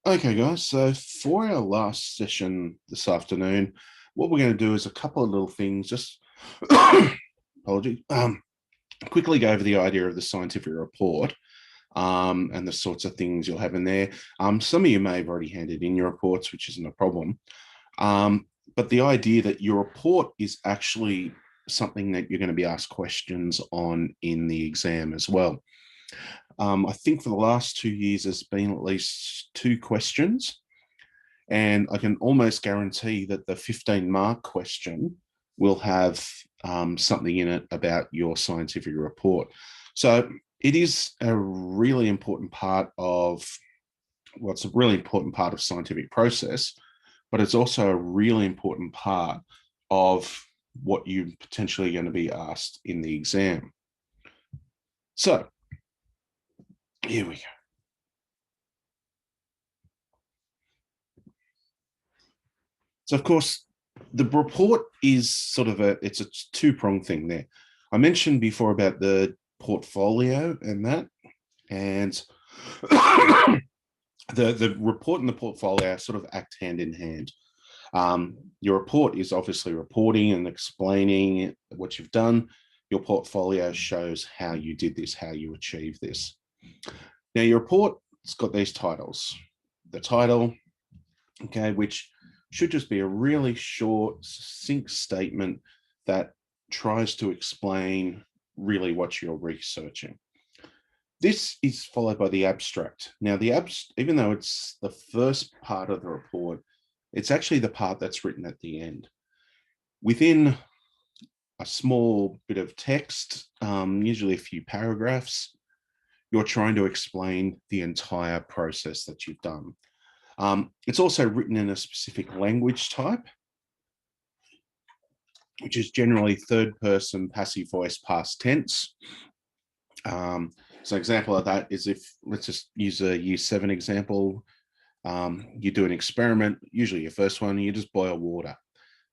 Okay, guys, so for our last session this afternoon, what we're going to do is a couple of little things, just apologies, quickly go over the idea of the scientific report and the sorts of things you'll have in there. Some of you may have already handed in your reports, which isn't a problem. But the idea that your report is actually something that you're going to be asked questions on in the exam as well. I think for the last 2 years, there's been at least 2 questions. And I can almost guarantee that the 15-mark question will have something in it about your scientific report. So it is a really important part of what's a really important part of scientific process, but it's also a really important part of what you're potentially going to be asked in the exam. So here we go. So of course, the report is sort of it's a two-pronged thing there. I mentioned before about the portfolio and that, and the report and the portfolio sort of act hand in hand. Your report is obviously reporting and explaining what you've done. Your portfolio shows how you did this, how you achieved this. Now, your report's got these titles. The title, okay, which should just be a really short, succinct statement that tries to explain really what you're researching. This is followed by the abstract. Now, even though it's the first part of the report, it's actually the part that's written at the end. Within a small bit of text, usually a few paragraphs, you're trying to explain the entire process that you've done. It's also written in a specific language type, which is generally third person passive voice past tense. So an example of that is if, let's just use a year 7 example. You do an experiment, usually your first one, you just boil water.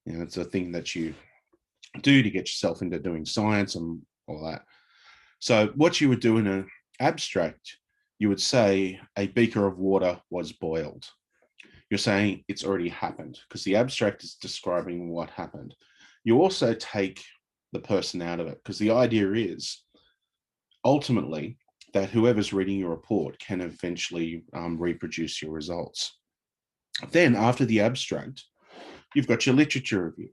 You know, it's a thing that you do to get yourself into doing science and all that. So what you would do in an abstract, you would say a beaker of water was boiled. You're saying it's already happened because the abstract is describing what happened. You also take the person out of it because the idea is ultimately that whoever's reading your report can eventually reproduce your results. Then after the abstract, you've got your literature review.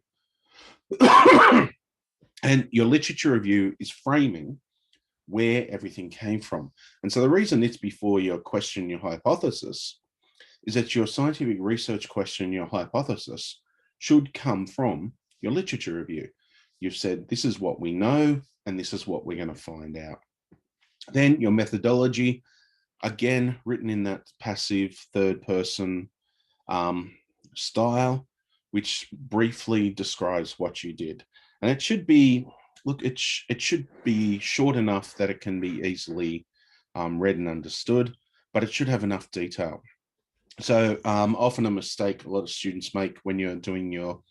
And your literature review is framing where everything came from. And so the reason it's before your question, your hypothesis, is that your scientific research question, your hypothesis, should come from your literature review. You've said, this is what we know, and this is what we're going to find out. Then your methodology, again, written in that passive third person style, which briefly describes what you did. And it should be, look, it should be short enough that it can be easily read and understood, but it should have enough detail. So often a mistake a lot of students make when you're doing your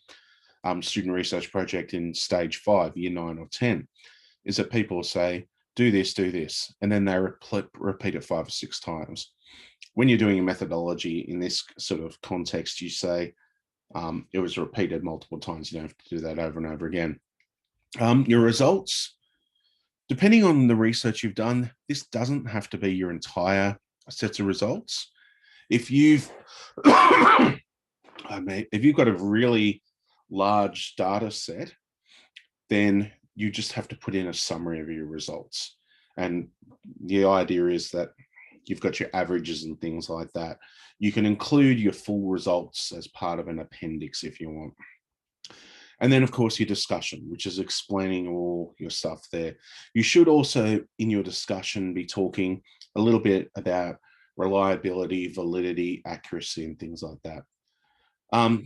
student research project in stage 5, year 9 or 10, is that people say, do this, and then they repeat it 5 or 6 times. When you're doing a methodology in this sort of context, you say it was repeated multiple times. You don't have to do that over and over again. Your results, depending on the research you've done, this doesn't have to be your entire sets of results. If you've got a really large data set, then you just have to put in a summary of your results. And the idea is that you've got your averages and things like that. You can include your full results as part of an appendix if you want. And then, of course, your discussion, which is explaining all your stuff there. You should also, in your discussion, be talking a little bit about reliability, validity, accuracy, and things like that.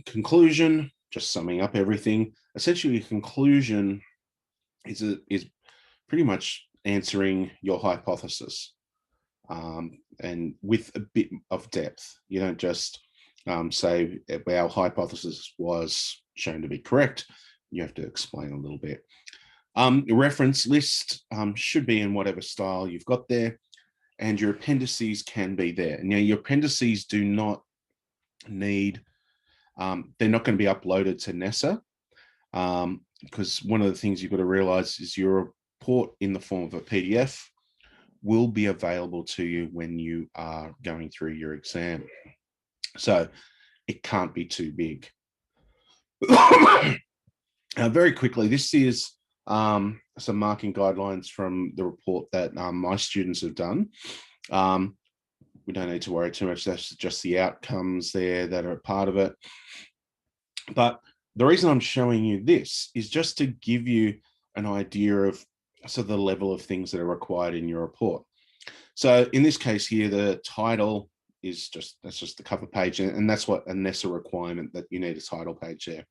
Conclusion, just summing up everything. Essentially, a conclusion is pretty much answering your hypothesis and with a bit of depth. You don't just say our hypothesis was shown to be correct. You have to explain a little bit. Your reference list should be in whatever style you've got there. and your appendices can be there. Now, your appendices do not need, they're not going to be uploaded to NESA, because one of the things you've got to realize is your report in the form of a PDF will be available to you when you are going through your exam. So it can't be too big. Very quickly, this is some marking guidelines from the report that my students have done. We don't need to worry too much. That's just the outcomes there that are a part of it. But the reason I'm showing you this is just to give you an idea of so the level of things that are required in your report. So in this case here, the title is that's just the cover page, and that's what a NESA requirement, that you need a title page there.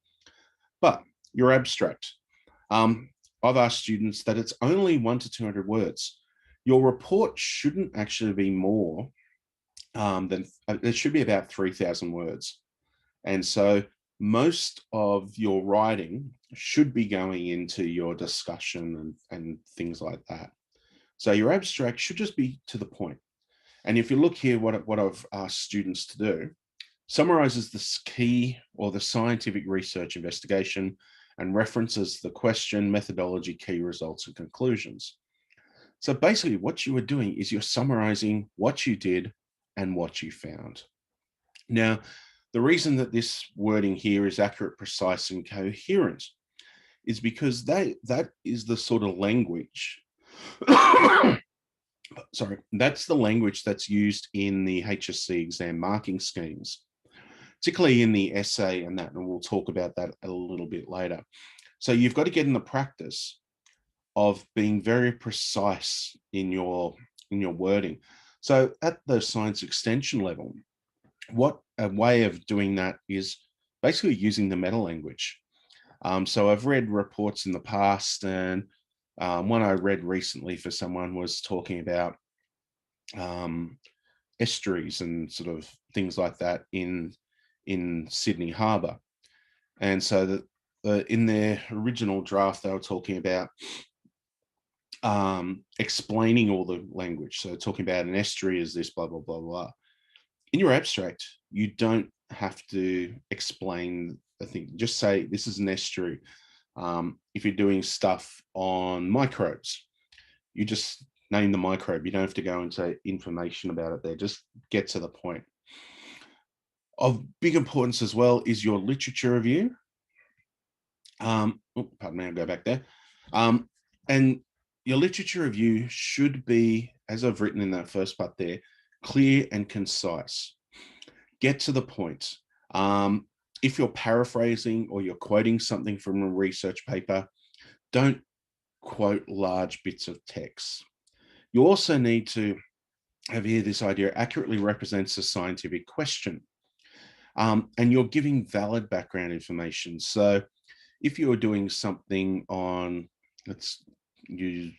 But your abstract, I've asked students that it's only 100 to 200 words. Your report shouldn't actually be more than, it should be about 3,000 words. And so most of your writing should be going into your discussion and things like that. So your abstract should just be to the point. And if you look here, what I've asked students to do, summarizes the key or the scientific research investigation and references the question, methodology, key results, and conclusions. So basically what you are doing is you're summarizing what you did and what you found. Now, the reason that this wording here is accurate, precise, and coherent is because that is the sort of language, sorry, that's the language that's used in the HSC exam marking schemes, particularly in the essay and that, and we'll talk about that a little bit later. So you've got to get in the practice of being very precise in your wording. So at the science extension level, what a way of doing that is basically using the meta language. So I've read reports in the past, and one I read recently for someone was talking about estuaries and sort of things like that in Sydney Harbour. And so in their original draft, they were talking about explaining all the language. So talking about an estuary is this, blah, blah, blah, blah. In your abstract, you don't have to explain a thing. Just say, this is an estuary. If you're doing stuff on microbes, you just name the microbe. You don't have to go into information about it there. Just get to the point. Of big importance as well is your literature review. Pardon me, I'll go back there. And your literature review should be, as I've written in that first part there, clear and concise. Get to the point. If you're paraphrasing or you're quoting something from a research paper, don't quote large bits of text. You also need to have here this idea accurately represents a scientific question. And you're giving valid background information. So if you're doing something on, let's use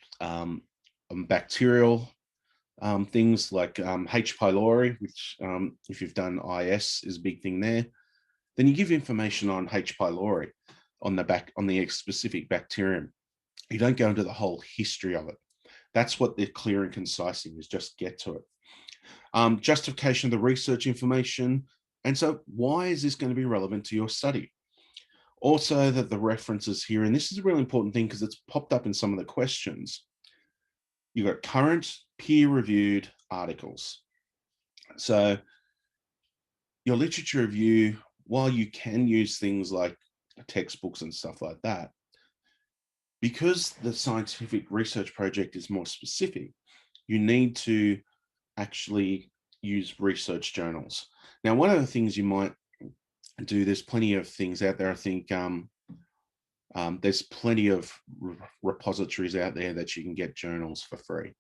bacterial things like H. pylori, which if you've done IS is a big thing there, then you give information on H. pylori on the specific bacterium. You don't go into the whole history of it. That's what the clear and concise is, just get to it. Justification of the research information. And so why is this going to be relevant to your study? Also that the references here, and this is a really important thing because it's popped up in some of the questions. You've got current peer-reviewed articles. So your literature review, while you can use things like textbooks and stuff like that, because the scientific research project is more specific, you need to actually use research journals. Now, one of the things you might do, there's plenty of things out there. I think there's plenty of repositories out there that you can get journals for free.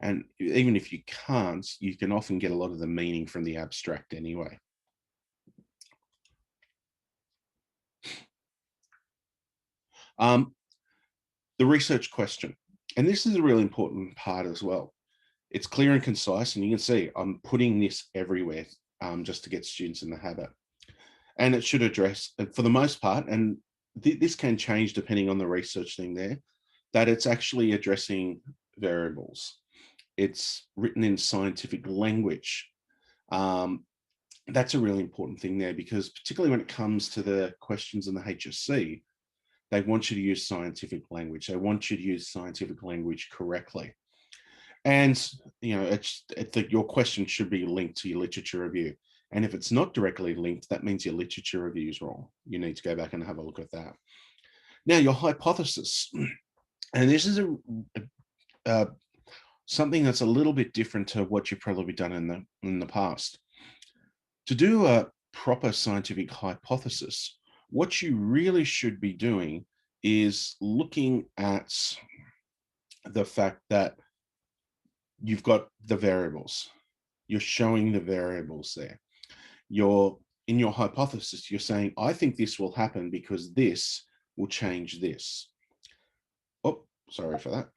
And even if you can't, you can often get a lot of the meaning from the abstract anyway. The research question, and this is a really important part as well. It's clear and concise, and you can see I'm putting this everywhere just to get students in the habit. And it should address, for the most part, and this can change depending on the research thing there, that it's actually addressing variables. it's written in scientific language. That's a really important thing there, because particularly when it comes to the questions in the HSC, they want you to use scientific language. They want you to use scientific language correctly. And, you know, your question should be linked to your literature review. And if it's not directly linked, that means your literature review is wrong. You need to go back and have a look at that. Now, your hypothesis. And this is something that's a little bit different to what you've probably done in the past. To do a proper scientific hypothesis, what you really should be doing is looking at the fact that you've got the variables. You're showing the variables there. In your hypothesis, you're saying, I think this will happen because this will change this. Oh, sorry for that.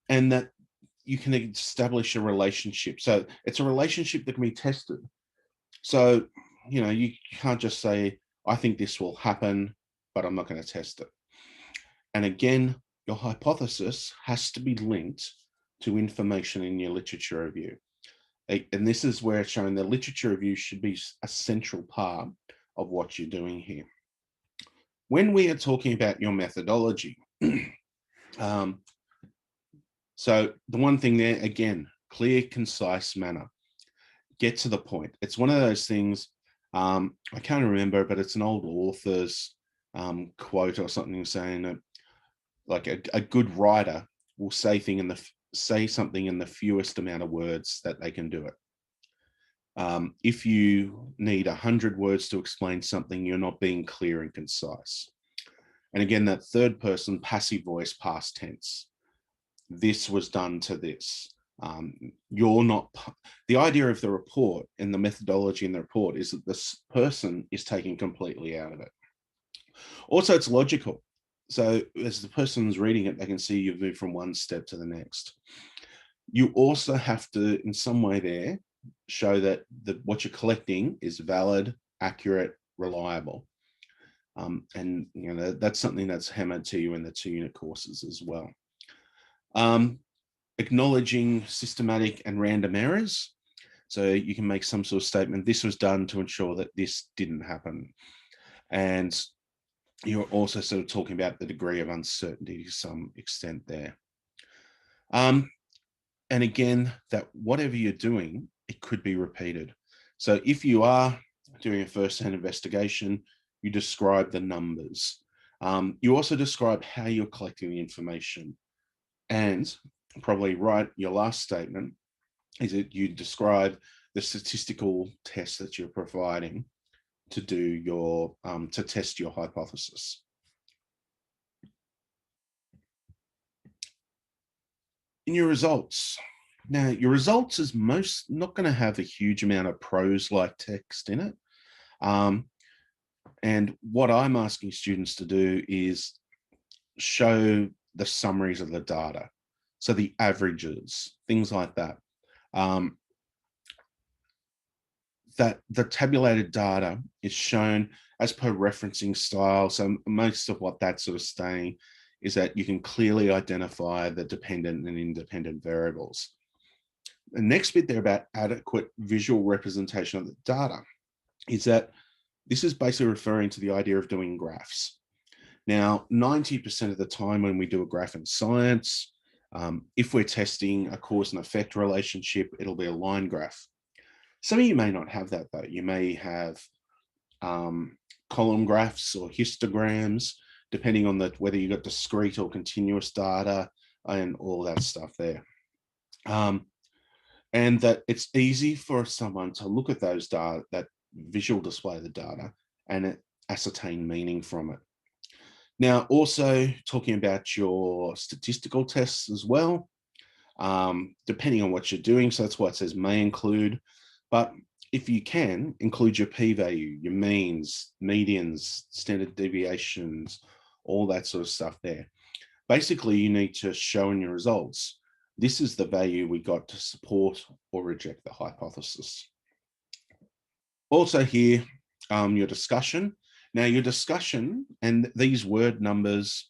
And that you can establish a relationship. So it's a relationship that can be tested. So, you know, you can't just say, I think this will happen, but I'm not going to test it. And again, your hypothesis has to be linked to information in your literature review. And this is where it's showing the literature review should be a central part of what you're doing here. When we are talking about your methodology, so the one thing there, again, clear, concise manner. Get to the point. It's one of those things, I can't remember, but it's an old author's quote or something saying that, like, a good writer will say something in the fewest amount of words that they can do it. If you need 100 words to explain something, you're not being clear and concise. And again, that third person, passive voice, past tense. This was done to this. You're not, the idea of the report and the methodology in the report is that this person is taken completely out of it. Also, it's logical. So as the person's reading it, they can see you've moved from one step to the next. You also have to, in some way there, show that what you're collecting is valid, accurate, reliable. And you know, that's something that's hammered to you in the 2-unit courses as well. Acknowledging systematic and random errors. So you can make some sort of statement, this was done to ensure that this didn't happen. And you're also sort of talking about the degree of uncertainty to some extent there. And again, that whatever you're doing, it could be repeated. So if you are doing a first-hand investigation, you describe the numbers. You also describe how you're collecting the information. And probably your last statement is that you describe the statistical tests that you're providing to do your to test your hypothesis. In your results, now your results is not going to have a huge amount of prose-like text in it. And what I'm asking students to do is show the summaries of the data. So the averages, things like that. That the tabulated data is shown as per referencing style. So most of what that's sort of saying is that you can clearly identify the dependent and independent variables. The next bit there about adequate visual representation of the data is that this is basically referring to the idea of doing graphs. Now, 90% of the time when we do a graph in science, if we're testing a cause and effect relationship, it'll be a line graph. Some of you may not have that though. You may have column graphs or histograms, depending on whether you've got discrete or continuous data and all that stuff there. And that it's easy for someone to look at those data, that visual display of the data, and ascertain meaning from it. Now, also talking about your statistical tests as well, depending on what you're doing. So that's why it says may include, but if you can, include your p-value, your means, medians, standard deviations, all that sort of stuff there. Basically, you need to show in your results, this is the value we got to support or reject the hypothesis. Also here, your discussion. Now your discussion and these word numbers,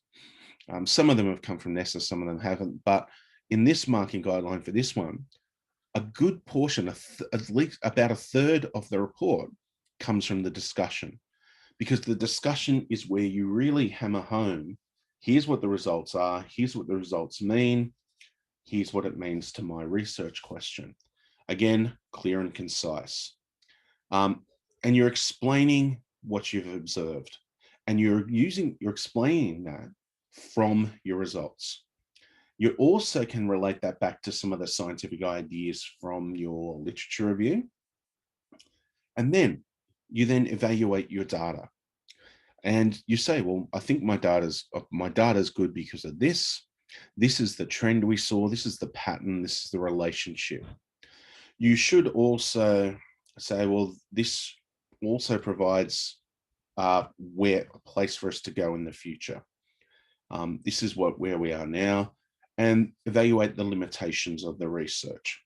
Some of them have come from NESA, some of them haven't. But in this marking guideline for this one, a good portion, at least about a third of the report comes from the discussion, because the discussion is where you really hammer home, here's what the results are, here's what the results mean, here's what it means to my research question. Again, clear and concise. And you're explaining what you've observed, and you're explaining that from your results. You also can relate that back to some of the scientific ideas from your literature review. And then you then evaluate your data. And you say, well, I think my data's good because of this. This is the trend we saw. This is the pattern. This is the relationship. You should also say, well, this also provides a place for us to go in the future. This is where we are now, and evaluate the limitations of the research.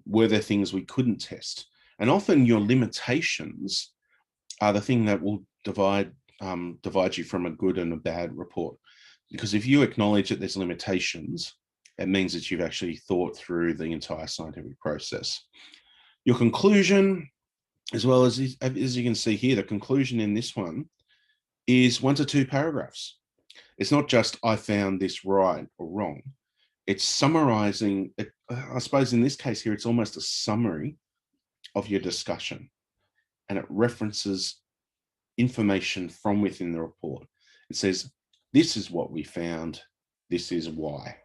Were there things we couldn't test? And often your limitations are the thing that will divide you from a good and a bad report. Because if you acknowledge that there's limitations, it means that you've actually thought through the entire scientific process. Your conclusion, as well as you can see here, the conclusion in this one is 1 to 2 paragraphs. It's not just, I found this right or wrong. It's summarizing, I suppose in this case here, it's almost a summary of your discussion, and it references information from within the report. It says, this is what we found, this is why.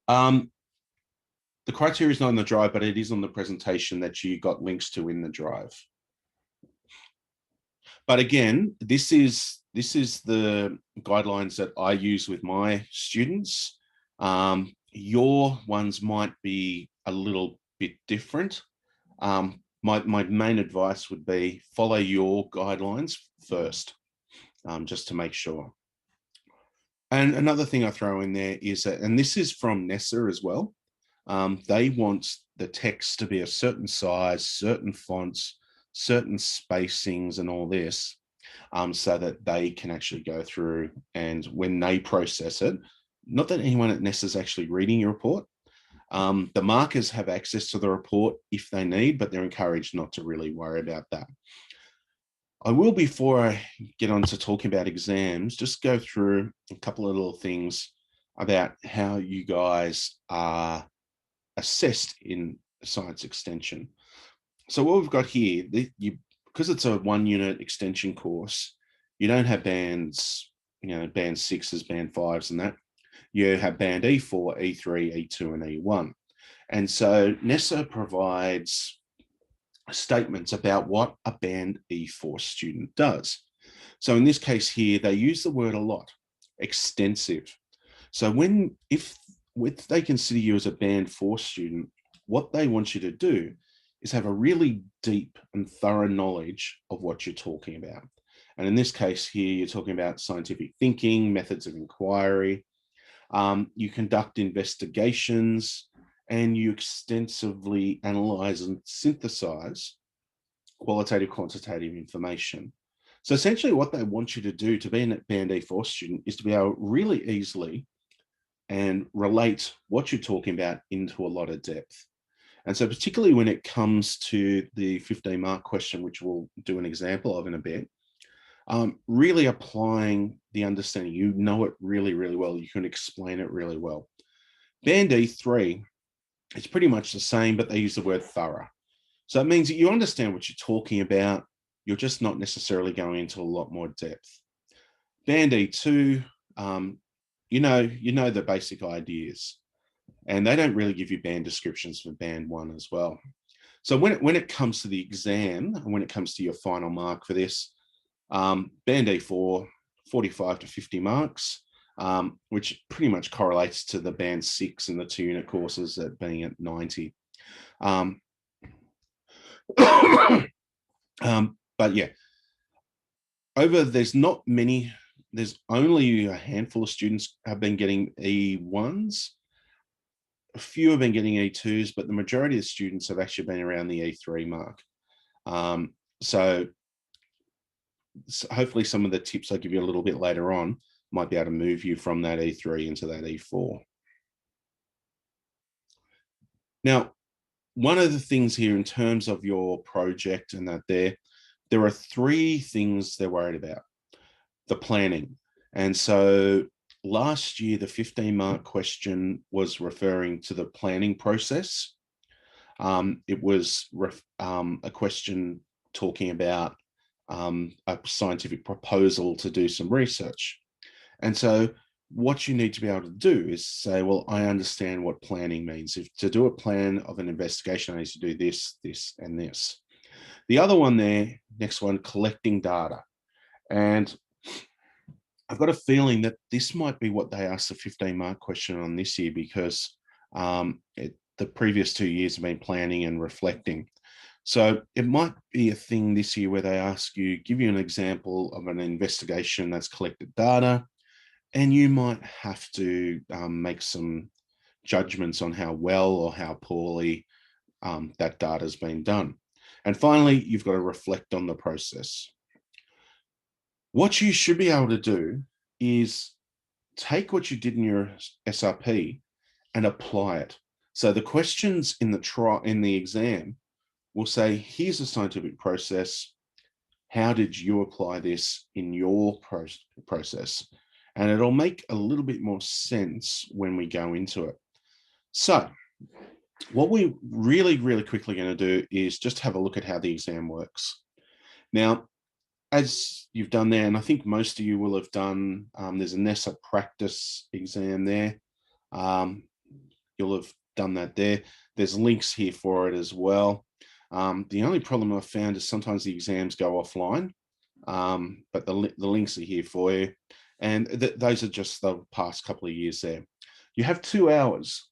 The criteria is not in the drive, but it is on the presentation that you got links to in the drive. But again, this is the guidelines that I use with my students. Your ones might be a little bit different. My main advice would be follow your guidelines first, just to make sure. And another thing I throw in there is that, and this is from NESA as well, they want the text to be a certain size, certain fonts, certain spacings and all this, so that they can actually go through, and when they process it, not that anyone at NESA is actually reading your report. The markers have access to the report if they need, but they're encouraged not to really worry about that. I will, before I get on to talking about exams, just go through a couple of little things about how you guys are assessed in science extension. So what we've got here, because it's a 1-unit extension course, you don't have bands, band 6s, band 5s and that. You have band E4, E3, E2, and E1. And so NESA provides statements about what a band E4 student does. So in this case here, they use the word a lot, extensive. So if they consider you as a band 4 student, what they want you to do is have a really deep and thorough knowledge of what you're talking about. And in this case here, you're talking about scientific thinking, methods of inquiry. You conduct investigations, and you extensively analyze and synthesize qualitative, quantitative information. So essentially what they want you to do to be a band E4 student is to be able really easily and relate what you're talking about into a lot of depth. And so particularly when it comes to the 15-mark question, which we'll do an example of in a bit, really applying the understanding, you know it really, really well. You can explain it really well. Band E3, it's pretty much the same, but they use the word thorough. So it means that you understand what you're talking about. You're just not necessarily going into a lot more depth. Band E2, you know the basic ideas, and they don't really give you band descriptions for band 1 as well. So when it comes to the exam, and when it comes to your final mark for this, band E4, 45 to 50 marks, which pretty much correlates to the band 6 and the 2-unit courses at being at 90. But yeah, there's only a handful of students have been getting E1s. A few have been getting E2s, but the majority of students have actually been around the E3 mark. So hopefully some of the tips I give you a little bit later on might be able to move you from that E3 into that E4. Now, one of the things here in terms of your project and that there are three things they're worried about. The planning. And so last year, the 15-mark question was referring to the planning process. It was a question talking about a scientific proposal to do some research. And so what you need to be able to do is say, well, I understand what planning means. If to do a plan of an investigation, I need to do this, this, and this. The other one there, next one, collecting data. And I've got a feeling that this might be what they asked the 15-mark question on this year, because the previous 2 years have been planning and reflecting. So it might be a thing this year where they ask you, give you an example of an investigation that's collected data, and you might have to make some judgments on how well or how poorly that data has been done. And finally, you've got to reflect on the process. What you should be able to do is take what you did in your SRP and apply it. So the questions in the exam will say, here's a scientific process. How did you apply this in your process? And it'll make a little bit more sense when we go into it. So what we're really, really quickly going to do is just have a look at how the exam works. Now, as you've done there, and I think most of you will have done, there's a NESA practice exam there. You'll have done that there. There's links here for it as well. The only problem I've found is sometimes the exams go offline, but the links are here for you. And those are just the past couple of years there. You have 2 hours,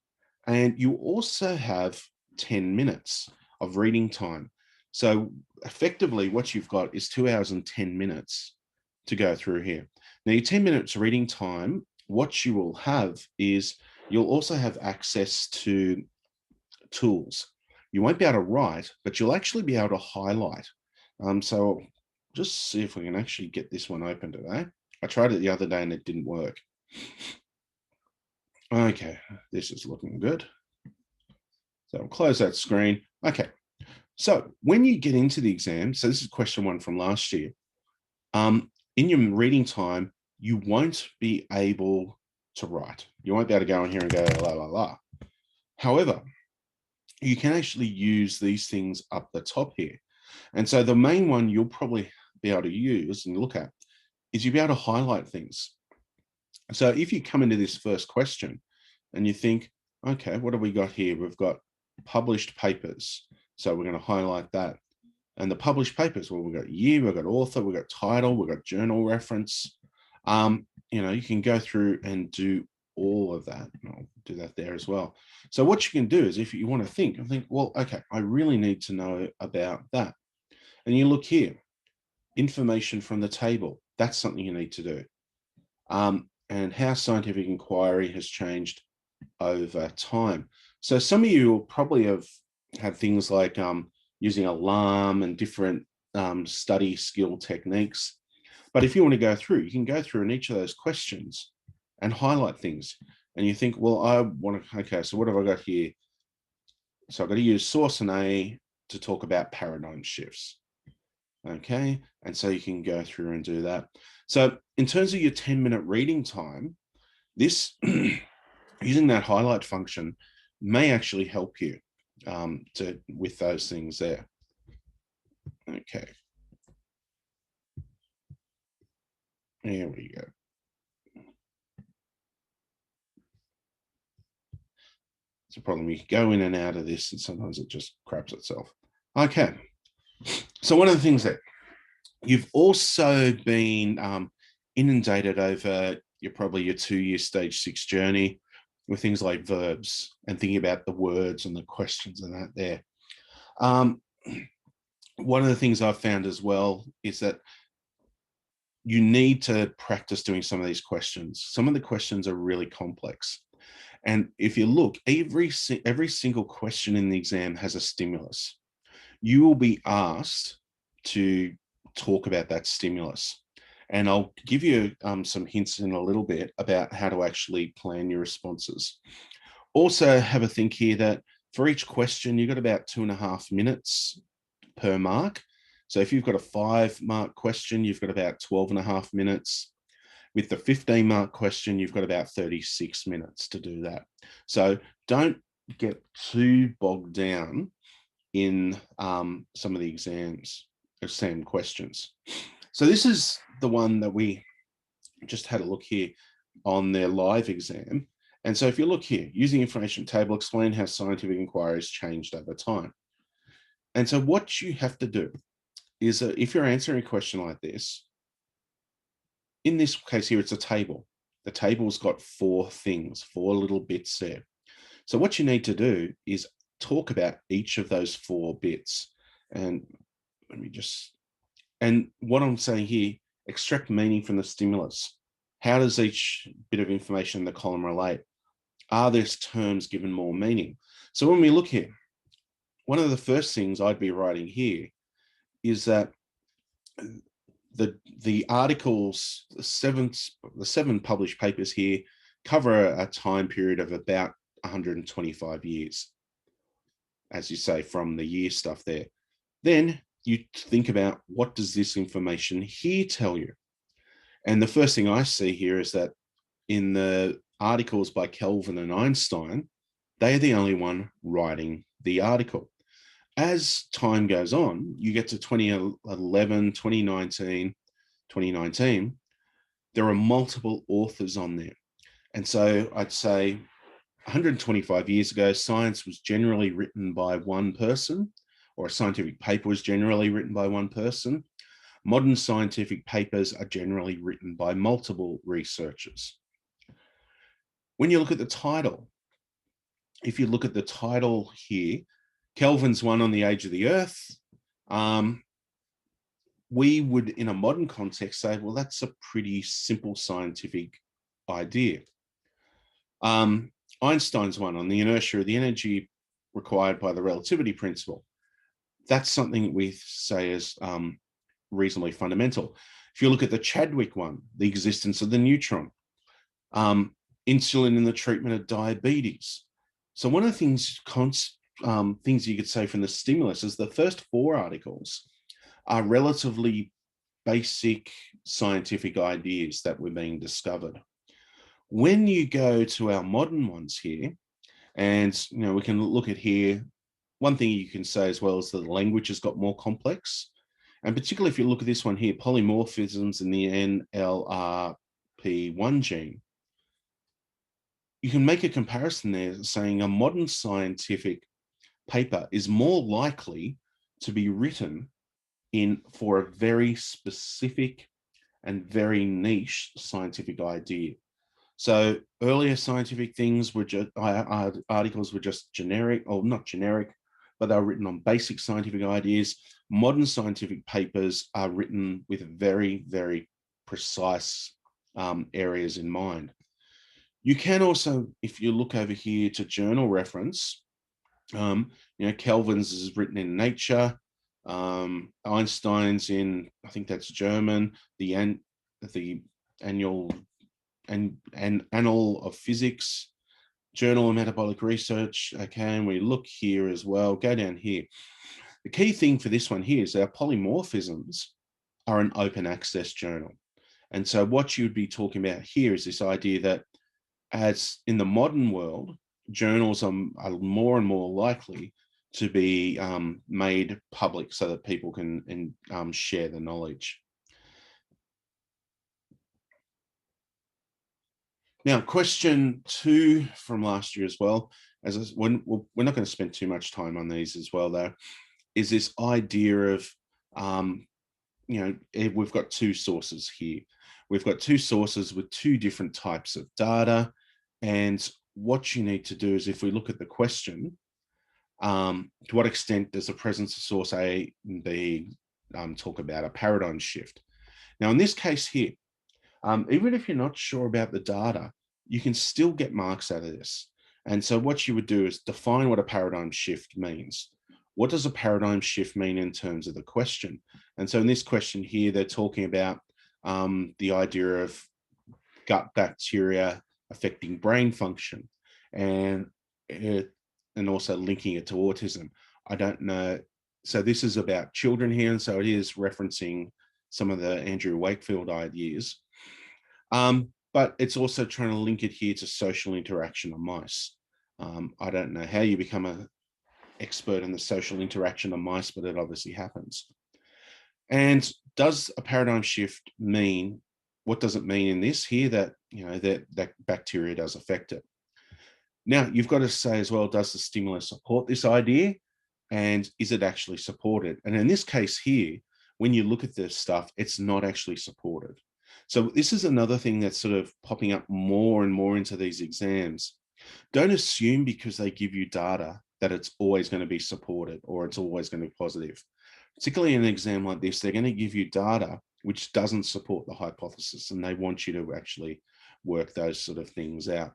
and you also have 10 minutes of reading time. So effectively what you've got is 2 hours and 10 minutes to go through here. Now your 10 minutes reading time, what you will have is you'll also have access to tools. You won't be able to write, but you'll actually be able to highlight. So just see if we can actually get this one open today. I tried it the other day and it didn't work. Okay, this is looking good. So I'll close that screen. Okay, so when you get into the exam, so this is question 1 from last year, in your reading time, you won't be able to write. You won't be able to go in here and go, la, la, la. However, you can actually use these things up the top here. And so the main one you'll probably be able to use and look at is you'll be able to highlight things. So if you come into this first question and you think, okay, what have we got here? We've got published papers. So we're going to highlight that. And the published papers, well, we've got year, we've got author, we've got title, we've got journal reference. You can go through and do all of that. And I'll do that there as well. So what you can do is if you want to think, well, okay, I really need to know about that. And you look here, information from the table. That's something you need to do. And how scientific inquiry has changed over time. So some of you will probably have had things like using alarm and different study skill techniques. But if you want to go through, you can go through in each of those questions and highlight things. And you think, well, I want to, okay, so what have I got here? So I've got to use source and A to talk about paradigm shifts. Okay, and so you can go through and do that. So in terms of your 10-minute reading time, this using that highlight function may actually help you with those things there. Okay, here we go. It's a problem. You go in and out of this, and sometimes it just craps itself. Okay, so one of the things that you've also been inundated over your 2-year stage 6 journey with things like verbs and thinking about the words and the questions and that there. One of the things I've found as well is that you need to practice doing some of these questions. Some of the questions are really complex. And if you look, every single question in the exam has a stimulus. You will be asked to talk about that stimulus. And I'll give you some hints in a little bit about how to actually plan your responses. Also have a think here that for each question, you've got about 2.5 minutes per mark. So if you've got a 5-mark question, you've got about 12.5 minutes. With the 15-mark question, you've got about 36 minutes to do that. So don't get too bogged down in some of the exam questions. So this is the one that we just had a look here on their live exam. And so if you look here, using information table, explain how scientific inquiry has changed over time. And so what you have to do is if you're answering a question like this, in this case here, it's a table. The table's got 4 things, 4 little bits there. So what you need to do is talk about each of those 4 bits. And let me just, and what I'm saying here, extract meaning from the stimulus. How does each bit of information in the column relate? Are these terms given more meaning? So when we look here, one of the first things I'd be writing here is that the articles, the 7 published papers here cover a time period of about 125 years, as you say, from the year stuff there. Then you think about, what does this information here tell you? And the first thing I see here is that in the articles by Kelvin and Einstein, they're the only one writing the article. As time goes on, you get to 2011, 2019, there are multiple authors on there. And so I'd say 125 years ago, science was generally written by one person, or a scientific paper was generally written by one person. Modern scientific papers are generally written by multiple researchers. When you look at the title, if you look at the title here, Kelvin's one on the age of the Earth, we would, in a modern context, say, well, that's a pretty simple scientific idea. Einstein's one on the inertia of the energy required by the relativity principle. That's something we say is reasonably fundamental. If you look at the Chadwick one, the existence of the neutron, insulin in the treatment of diabetes. So one of the things you could say from the stimulus is the first 4 articles are relatively basic scientific ideas that were being discovered. When you go to our modern ones here, and we can look at here, one thing you can say as well is that the language has got more complex. And particularly if you look at this one here, polymorphisms in the NLRP1 gene, you can make a comparison there saying a modern scientific paper is more likely to be written for a very specific and very niche scientific idea. So earlier scientific things were just, articles were just generic, or not generic, but they were written on basic scientific ideas. Modern scientific papers are written with very, very precise areas in mind. You can also, if you look over here to journal reference, Kelvin's is written in Nature, Einstein's in, I think that's German, the Annal of Physics, Journal of Metabolic Research. Okay, and we look here as well, go down here. The key thing for this one here is our polymorphisms are an open access journal. And so what you'd be talking about here is this idea that as in the modern world, journals are more and more likely to be made public so that people can share the knowledge. Now, question 2 from last year as well, we're not going to spend too much time on these as well, though, is this idea of, we've got 2 sources here. We've got 2 sources with 2 different types of data. And what you need to do is, if we look at the question, to what extent does the presence of source A and B talk about a paradigm shift? Now, in this case here, even if you're not sure about the data, you can still get marks out of this. And so what you would do is define what a paradigm shift means. what does a paradigm shift mean in terms of the question? And so in this question here, they're talking about the idea of gut bacteria affecting brain function, and also linking it to autism. I don't know. So this is about children here, and so it is referencing some of the Andrew Wakefield ideas. But it's also trying to link it here to social interaction of mice. I don't know how you become an expert in the social interaction of mice, but it obviously happens. And does a paradigm shift mean, what does it mean in this here, that, you know, that bacteria does affect it? Now, you've got to say as well, does the stimulus support this idea? And is it actually supported? And in this case here, when you look at this stuff, it's not actually supported. So this is another thing that's sort of popping up more and more into these exams. Don't assume because they give you data that it's always going to be supported or it's always going to be positive. Particularly in an exam like this, they're going to give you data which doesn't support the hypothesis, and they want you to actually work those sort of things out.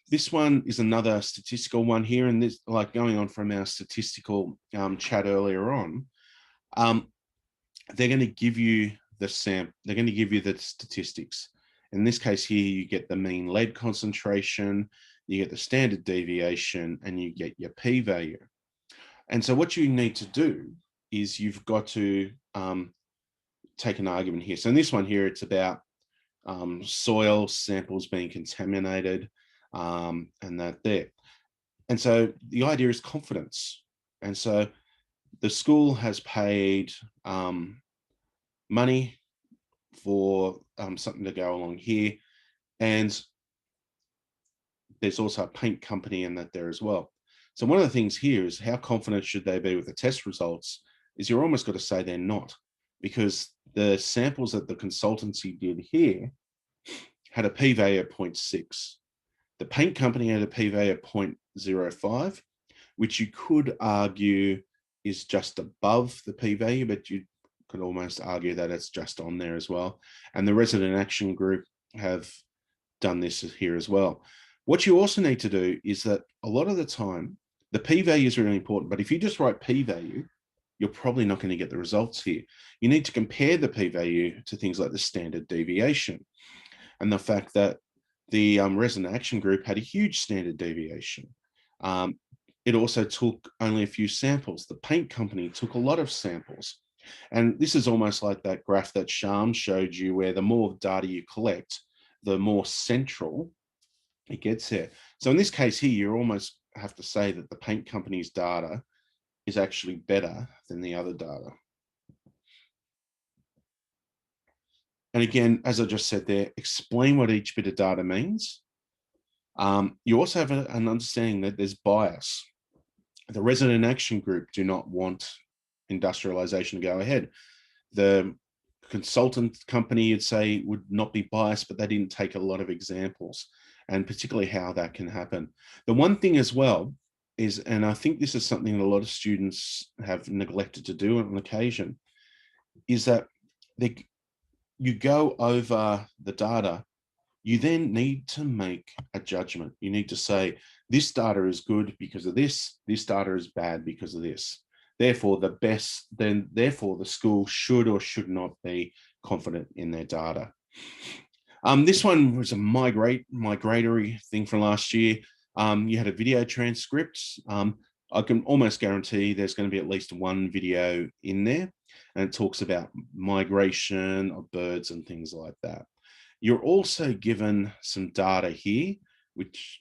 This one is another statistical one here, and this, like going on from our statistical chat earlier on, they're going to give you the they're going to give you the statistics. In this case here, you get the mean lead concentration, you get the standard deviation, and you get your p-value. And so what you need to do is you've got to take an argument here. So in this one here, it's about soil samples being contaminated, and that there. And so the idea is confidence. And so the school has paid money for something to go along here. And there's also a paint company in that there as well. So one of the things here is, how confident should they be with the test results? Is you're almost got to say they're not, because the samples that the consultancy did here had a p-value of 0.6. The paint company had a p-value of 0.05, which you could argue is just above the p-value, but you could almost argue that it's just on there as well. And the resident action group have done this here as well. What you also need to do is that a lot of the time, the p-value is really important, but if you just write p-value, you're probably not going to get the results here. You need to compare the p-value to things like the standard deviation, and the fact that the resident action group had a huge standard deviation. It also took only a few samples. The paint company took a lot of samples. And this is almost like that graph that Sham showed you, where the more data you collect, the more central it gets there. So in this case here, you almost have to say that the paint company's data is actually better than the other data. And again, as I just said there, explain what each bit of data means. You also have an understanding that there's bias. The resident action group do not want industrialization to go ahead. The consultant company, you'd say, would not be biased, but they didn't take a lot of examples, and particularly how that can happen. The one thing as well is, and I think this is something that a lot of students have neglected to do on occasion, is that you go over the data, you then need to make a judgment. You need to say, this data is good because of this data is bad because of this. Therefore, therefore the school should or should not be confident in their data. This one was a migratory thing from last year. You had a video transcript. I can almost guarantee there's going to be at least one video in there, and it talks about migration of birds and things like that. You're also given some data here, which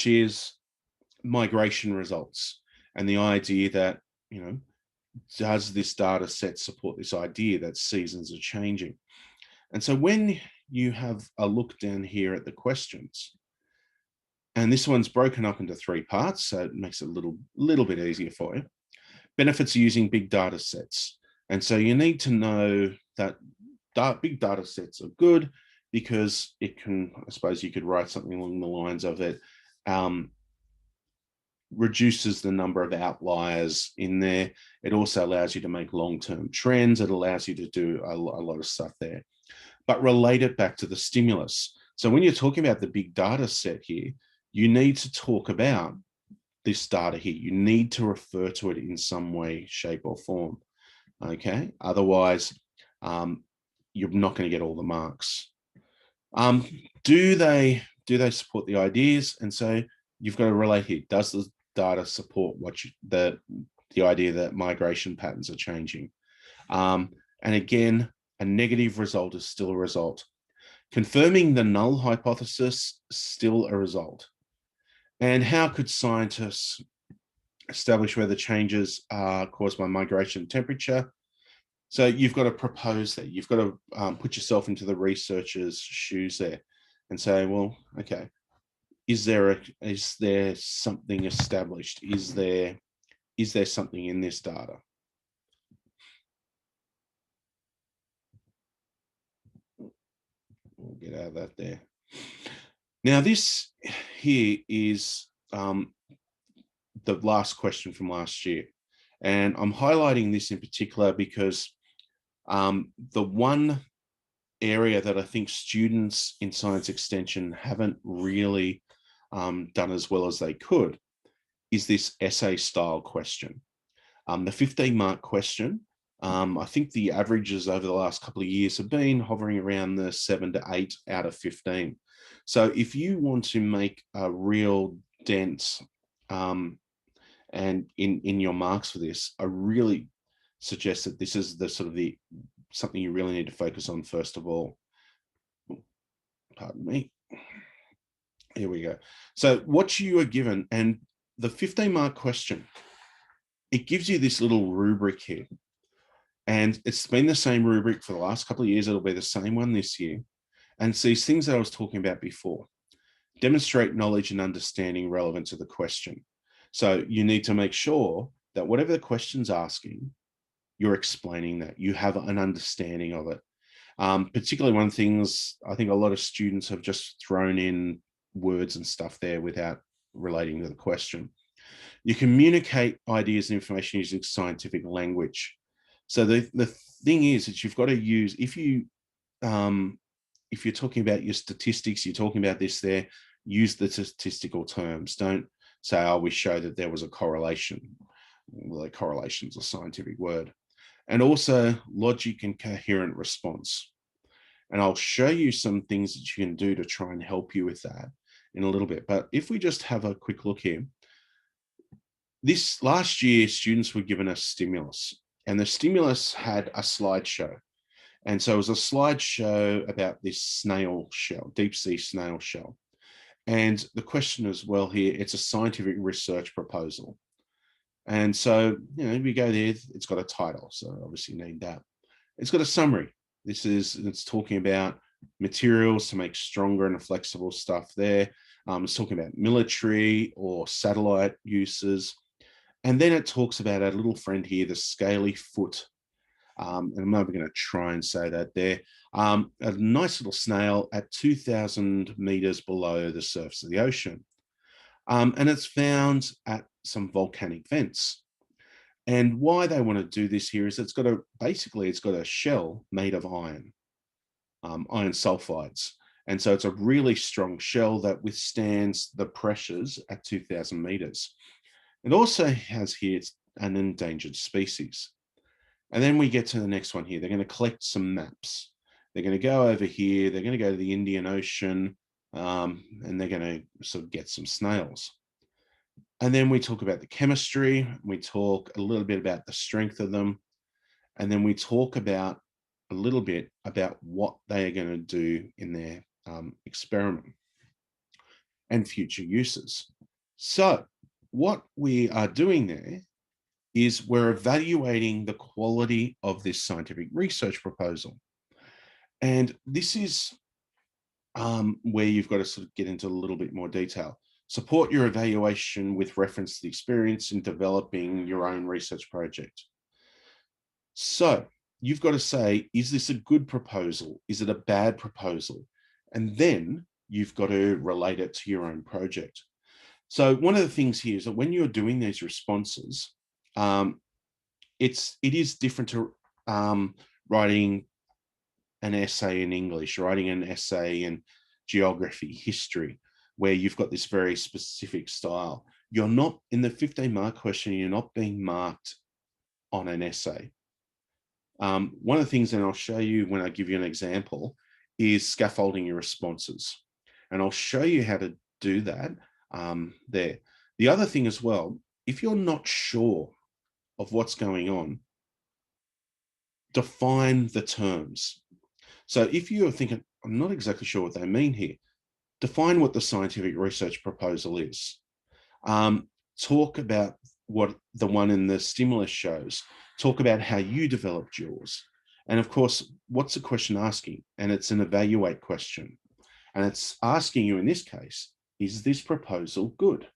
is migration results, and the idea that, you know, does this data set support this idea that seasons are changing? And so when you have a look down here at the questions, and this one's broken up into 3 parts, so it makes it a little bit easier for you. Benefits of using big data sets. And so you need to know that big data sets are good because it can, I suppose you could write something along the lines of it, reduces the number of outliers in there. It also allows you to make long-term trends. It allows you to do a lot of stuff there. But relate it back to the stimulus. So when you're talking about the big data set here, you need to talk about this data here. You need to refer to it in some way, shape, or form. Okay, otherwise, you're not going to get all the marks. Do they support the ideas? And so you've got to relate here. Does the data support what the idea that migration patterns are changing? And again, a negative result is still a result. Confirming the null hypothesis, still a result. And how could scientists establish whether changes are caused by migration temperature? So you've got to propose that. You've got to put yourself into the researcher's shoes there and say, well, okay, is there something established? Is there something in this data? We'll get out of that there. Now, this here is the last question from last year. And I'm highlighting this in particular because the one area that I think students in science extension haven't really done as well as they could is this essay style question. The 15-mark question, I think the averages over the last couple of years have been hovering around the 7 to 8 out of 15. So if you want to make a real dent and in your marks for this, I really suggest that this is the sort of something you really need to focus on first of all. Pardon me. Here we go. So what you are given, and the 15-mark question, it gives you this little rubric here. And it's been the same rubric for the last couple of years. It'll be the same one this year. And it's these things that I was talking about before. Demonstrate knowledge and understanding relevant to the question. So you need to make sure that whatever the question's asking, you're explaining that. You have an understanding of it. Particularly one of the things, I think a lot of students have just thrown in words and stuff there without relating to the question. You communicate ideas and information using scientific language. So the thing is that you've got to use, if you're talking about your statistics, you're talking about this there, use the statistical terms. Don't say, oh, we show that there was a correlation. Well, correlation is a scientific word. And also logic and coherent response. And I'll show you some things that you can do to try and help you with that in a little bit. But if we just have a quick look here, this last year, students were given a stimulus, and the stimulus had a slideshow. And so it was a slideshow about this snail shell, deep sea snail shell. And the question as well here, it's a scientific research proposal. And so, you know, we go there, it's got a title, so obviously you need that. It's got a summary. It's talking about materials to make stronger and flexible stuff there. It's talking about military or satellite uses. And then it talks about our little friend here, the scaly foot. And I'm not going to try and say that there. A nice little snail at 2,000 meters below the surface of the ocean. And it's found at some volcanic vents. And why they want to do this here is it's got a shell made of iron sulfides. And so it's a really strong shell that withstands the pressures at 2,000 meters. It also has here, it's an endangered species. And then we get to the next one here. They're going to collect some maps. They're going to go over here. They're going to go to the Indian Ocean, and they're going to sort of get some snails. And then we talk about the chemistry. We talk a little bit about the strength of them. And then we talk about a little bit about what they are going to do in their experiment and future uses. So what we are doing there is we're evaluating the quality of this scientific research proposal. And this is where you've got to sort of get into a little bit more detail. Support your evaluation with reference to the experience in developing your own research project. So you've got to say, is this a good proposal? Is it a bad proposal? And then you've got to relate it to your own project. So one of the things here is that when you're doing these responses, it is different to writing an essay in English, writing an essay in geography, history. where you've got this very specific style. You're not, in the 15-mark question, you're not being marked on an essay. One of the things, and I'll show you when I give you an example, is scaffolding your responses. And I'll show you how to do that there. The other thing as well, if you're not sure of what's going on, define the terms. So if you're thinking, I'm not exactly sure what they mean here, define what the scientific research proposal is. Talk about what the one in the stimulus shows. Talk about how you developed yours. And of course, what's the question asking? And it's an evaluate question. And it's asking you in this case, is this proposal good?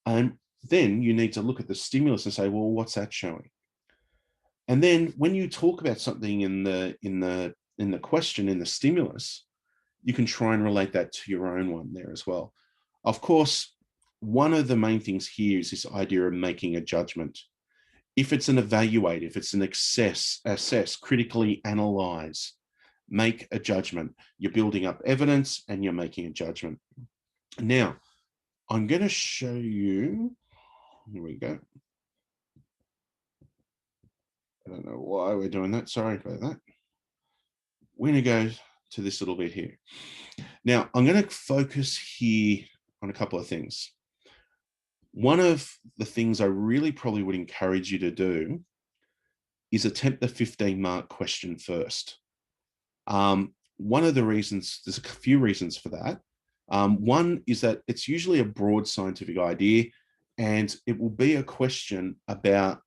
And then you need to look at the stimulus and say, well, what's that showing? And then when you talk about something in the question, in the stimulus, you can try and relate that to your own one there as well. Of course, one of the main things here is this idea of making a judgment. If it's an evaluate, if it's an assess, critically analyze, make a judgment. You're building up evidence and you're making a judgment. Now, I'm going to show you, here we go. I don't know why we're doing that. Sorry about that. We're going to go to this little bit here. Now, I'm going to focus here on a couple of things. One of the things I really probably would encourage you to do is attempt the 15-mark question first. One of the reasons, there's a few reasons for that. One is that it's usually a broad scientific idea, and it will be a question about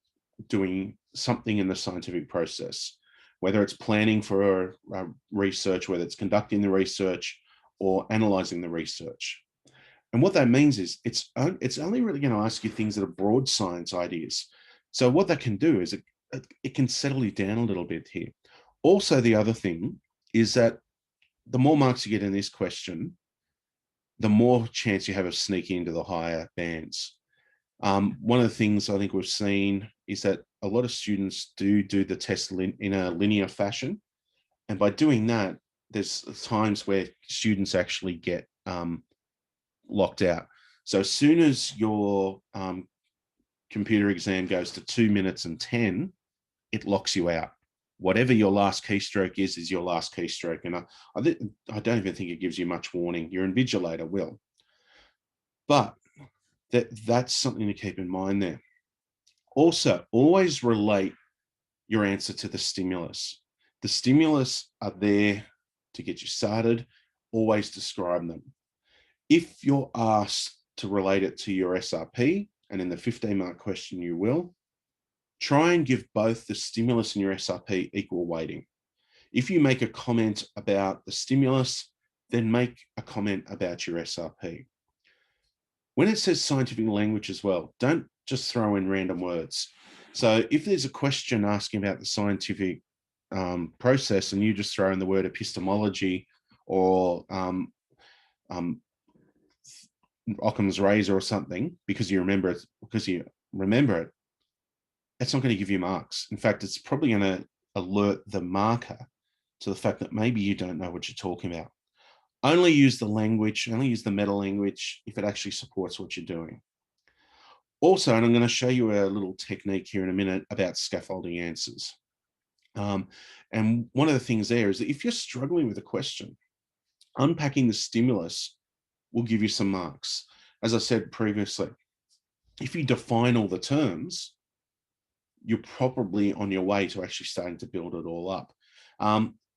doing something in the scientific process, whether it's planning for research, whether it's conducting the research or analyzing the research. And what that means is it's only really going to ask you things that are broad science ideas. So what that can do is it can settle you down a little bit here. Also, the other thing is that the more marks you get in this question, the more chance you have of sneaking into the higher bands. One of the things I think we've seen is that a lot of students do the test in a linear fashion. And by doing that, there's times where students actually get locked out. So as soon as your computer exam goes to 2 minutes and 10, it locks you out. Whatever your last keystroke is your last keystroke. And I don't even think it gives you much warning. Your invigilator will. But that's something to keep in mind there. Also, always relate your answer to the stimulus. The stimulus are there to get you started. Always describe them. If you're asked to relate it to your SRP, and in the 15-mark question you will, try and give both the stimulus and your SRP equal weighting. If you make a comment about the stimulus, then make a comment about your SRP. When it says scientific language as well, don't just throw in random words. So if there's a question asking about the scientific process and you just throw in the word epistemology or Occam's razor or something because you remember it, it's not going to give you marks. In fact, it's probably going to alert the marker to the fact that maybe you don't know what you're talking about. Only use the language, only use the meta language if it actually supports what you're doing. Also, and I'm going to show you a little technique here in a minute about scaffolding answers. And one of the things there is that if you're struggling with a question, unpacking the stimulus will give you some marks. As I said previously, if you define all the terms, you're probably on your way to actually starting to build it all up.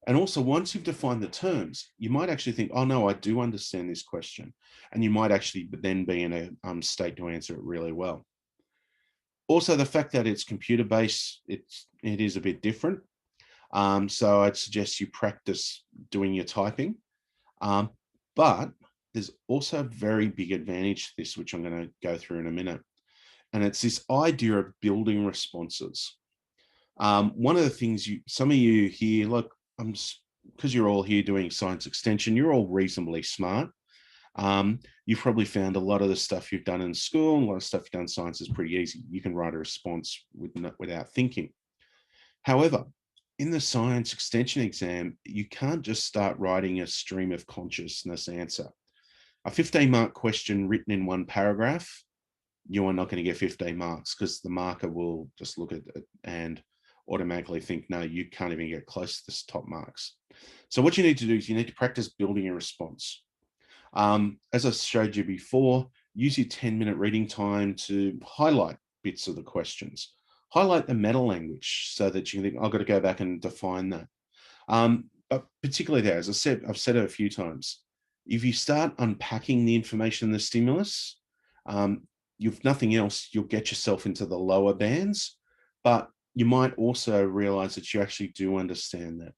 And also, once you've defined the terms, you might actually think, oh no, I do understand this question. And you might actually then be in a state to answer it really well. Also, the fact that it's computer-based, it is a bit different. So I'd suggest you practice doing your typing. But there's also a very big advantage to this, which I'm going to go through in a minute. And it's this idea of building responses. One of the things some of you here, look, because you're all here doing science extension, you're all reasonably smart. You've probably found a lot of the stuff you've done in school, and a lot of stuff you've done in science is pretty easy. You can write a response without thinking. However, in the science extension exam, you can't just start writing a stream of consciousness answer. A 15-mark question written in one paragraph, you are not going to get 15 marks because the marker will just look at it and automatically think, no, you can't even get close to this top marks. So what you need to do is you need to practice building a response. As I showed you before, use your 10-minute reading time to highlight bits of the questions. Highlight the meta language so that you can think, I've got to go back and define that. But particularly there, as I said, I've said it a few times, if you start unpacking the information in the stimulus, if nothing else, you'll get yourself into the lower bands, but you might also realize that you actually do understand that.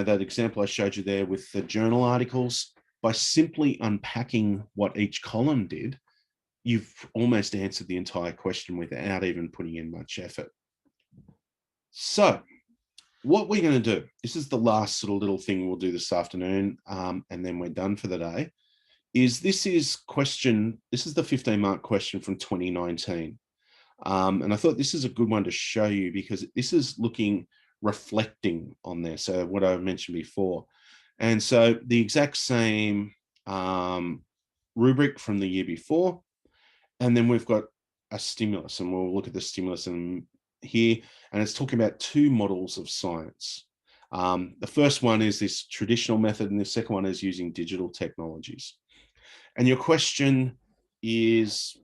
That example I showed you there with the journal articles, by simply unpacking what each column did, you've almost answered the entire question without even putting in much effort. So what we're going to do, this is the last sort of little thing we'll do this afternoon, and then we're done for the day, is this is the 15-mark question from 2019. And I thought this is a good one to show you because this is reflecting on there. So what I mentioned before. And so the exact same rubric from the year before. And then we've got a stimulus, and we'll look at the stimulus here, and it's talking about two models of science. The first one is this traditional method, and the second one is using digital technologies. And your question is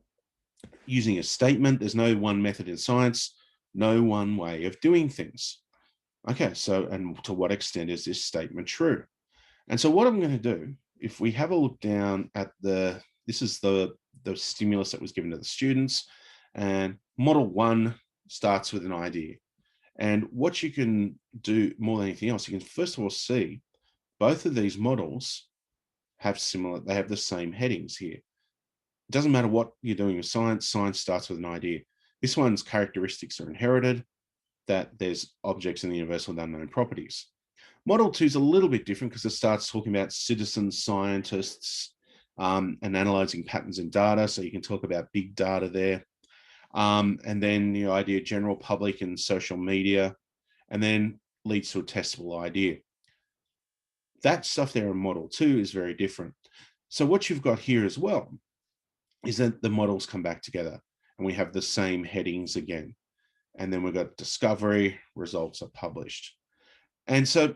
using a statement. There's no one method in science, no one way of doing things. Okay, so, and to what extent is this statement true? And so what I'm going to do, if we have a look down at this is the stimulus that was given to the students, and model 1 starts with an idea. And what you can do more than anything else, you can first of all see both of these models have they have the same headings here. It doesn't matter what you're doing with science, science starts with an idea. This one's characteristics are inherited, that there's objects in the universal and unknown properties. Model 2 is a little bit different because it starts talking about citizen scientists and analyzing patterns in data. So you can talk about big data there. And then the idea general public and social media, and then leads to a testable idea. That stuff there in model 2 is very different. So what you've got here as well is that the models come back together and we have the same headings again. And then we've got discovery, results are published. And so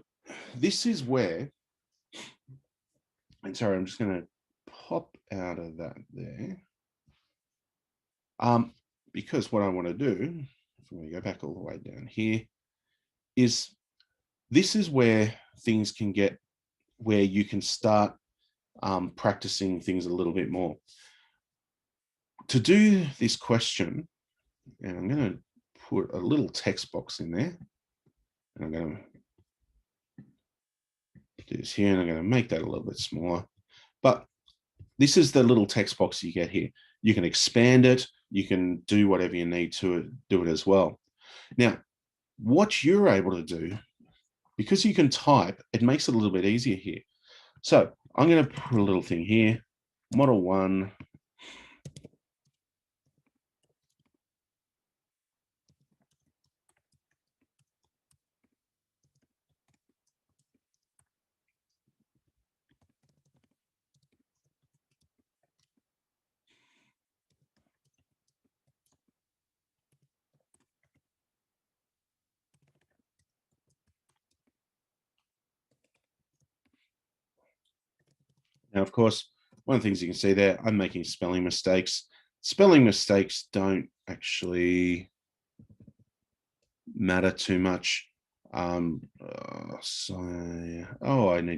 this is where, and sorry, I'm just going to pop out of that there. Because what I want to do, if we go back all the way down here, is this is where things can get, where you can start practicing things a little bit more. To do this question, and I'm going to put a little text box in there, and I'm going to do this here, and I'm going to make that a little bit smaller. But this is the little text box you get here. You can expand it. You can do whatever you need to do it as well. Now, what you're able to do, because you can type, it makes it a little bit easier here. So I'm going to put a little thing here, model 1. Now, of course, one of the things you can see there, I'm making spelling mistakes. Spelling mistakes don't actually matter too much. I need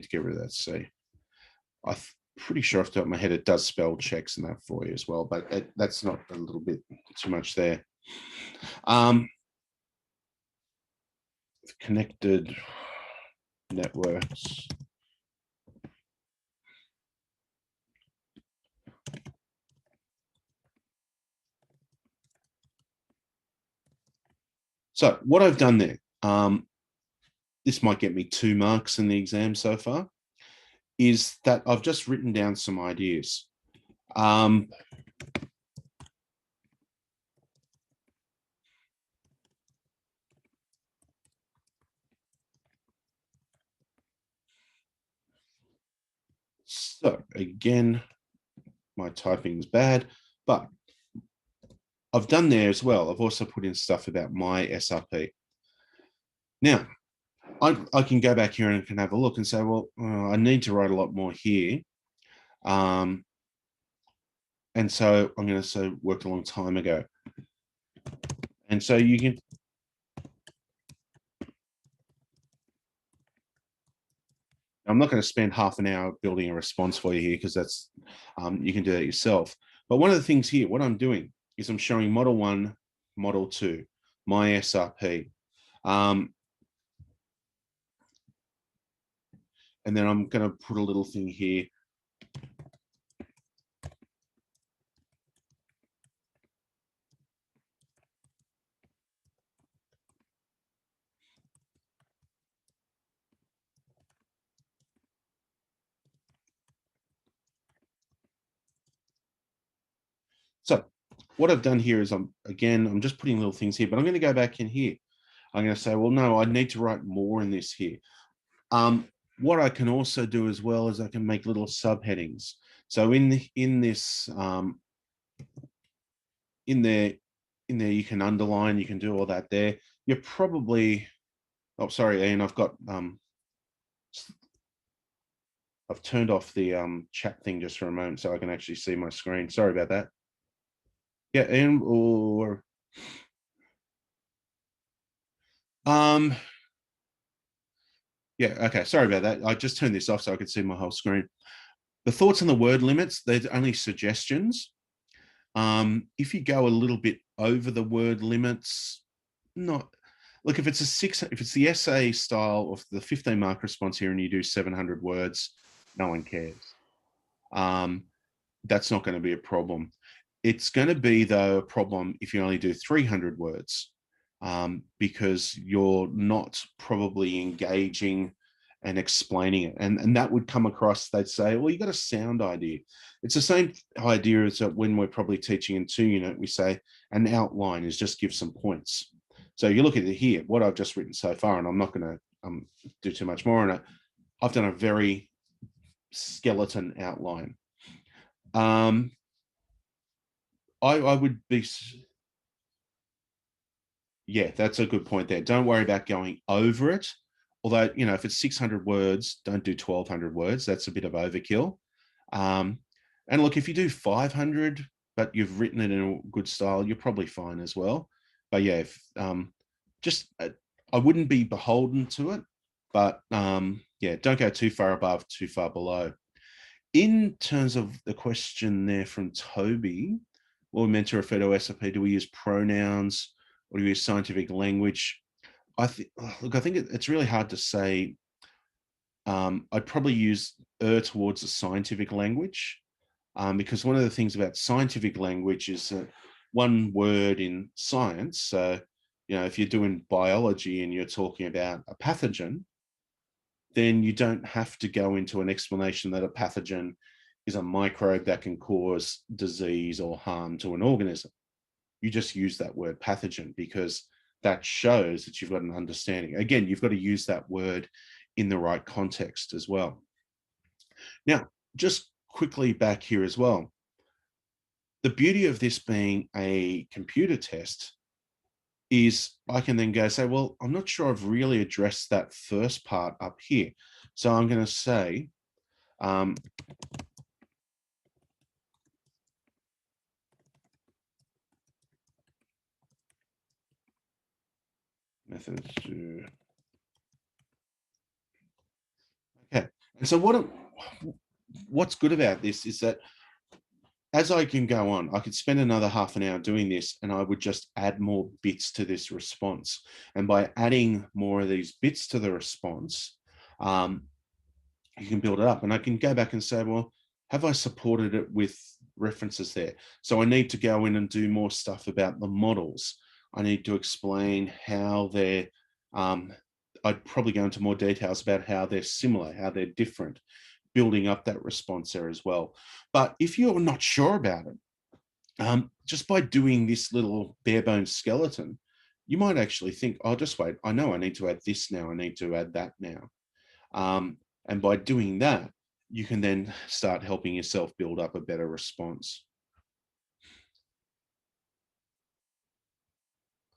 to get rid of that C. I'm pretty sure off the top of my head it does spell checks and that for you as well, but that's not a little bit too much there. Connected networks. So what I've done there, this might get me 2 marks in the exam so far, is that I've just written down some ideas. So again, my typing is bad, but I've done there as well. I've also put in stuff about my SRP. Now, I can go back here and can have a look and say, well, I need to write a lot more here. And so I'm going to say worked a long time ago. And so you can, I'm not going to spend half an hour building a response for you here because that's, you can do that yourself. But one of the things here, what I'm doing is I'm showing model 1, model 2, my SRP. And then I'm going to put a little thing here. So what I've done here is I'm just putting little things here, but I'm going to go back in here. I'm going to say, well, no, I need to write more in this here. What I can also do as well is I can make little subheadings. So in this in there you can underline, you can do all that there. You're probably, oh sorry, Ian, I've turned off the chat thing just for a moment so I can actually see my screen. Sorry about that. Yeah, Ian, or yeah, okay, sorry about that. I just turned this off so I could see my whole screen. The thoughts on the word limits, they're only suggestions. If you go a little bit over the word limits, not look, if it's the essay style of the 15 mark response here and you do 700 words, no one cares. That's not going to be a problem. It's going to be, though, a problem if you only do 300 words, because you're not probably engaging and explaining it. And that would come across, they'd say, well, you got a sound idea. It's the same idea as when we're probably teaching in 2 unit, we say an outline is just give some points. So you look at it here, what I've just written so far, and I'm not going to do too much more on it. I've done a very skeleton outline. I would be, yeah, that's a good point there. Don't worry about going over it. Although, you know, if it's 600 words, don't do 1200 words. That's a bit of overkill. And look, if you do 500, but you've written it in a good style, you're probably fine as well. But yeah, I wouldn't be beholden to it, but yeah, don't go too far above, too far below. In terms of the question there from Toby, what we meant to refer to SRP, do we use pronouns or do we use scientific language? I think it's really hard to say. I'd probably use towards the scientific language, because one of the things about scientific language is that one word in science. So, you know, if you're doing biology and you're talking about a pathogen, then you don't have to go into an explanation that a pathogen is a microbe that can cause disease or harm to an organism. You just use that word pathogen because that shows that you've got an understanding. Again, you've got to use that word in the right context as well. Now, just quickly back here as well. The beauty of this being a computer test is I can then go say, well, I'm not sure I've really addressed that first part up here. So I'm going to say, methods to, okay. And so what's good about this is that as I can go on, I could spend another half an hour doing this and I would just add more bits to this response. And by adding more of these bits to the response, you can build it up. And I can go back and say, well, have I supported it with references there? So I need to go in and do more stuff about the models. I need to explain how they're, I'd probably go into more details about how they're similar, how they're different, building up that response there as well. But if you're not sure about it, just by doing this little bare bones skeleton, you might actually think, oh, just wait, I know I need to add this now, I need to add that now. And by doing that, you can then start helping yourself build up a better response.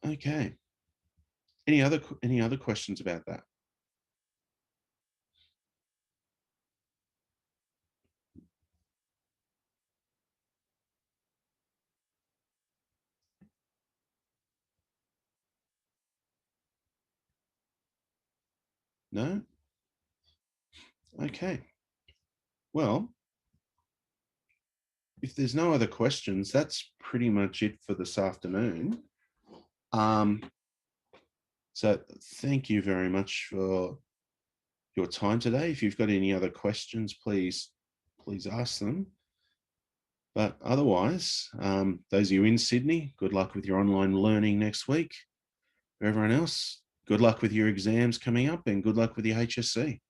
Okay. Any other questions about that? No? Okay. Well, if there's no other questions, that's pretty much it for this afternoon. So thank you very much for your time today. If you've got any other questions, please ask them. But otherwise, those of you in Sydney, good luck with your online learning next week. For everyone else, good luck with your exams coming up and good luck with your HSC.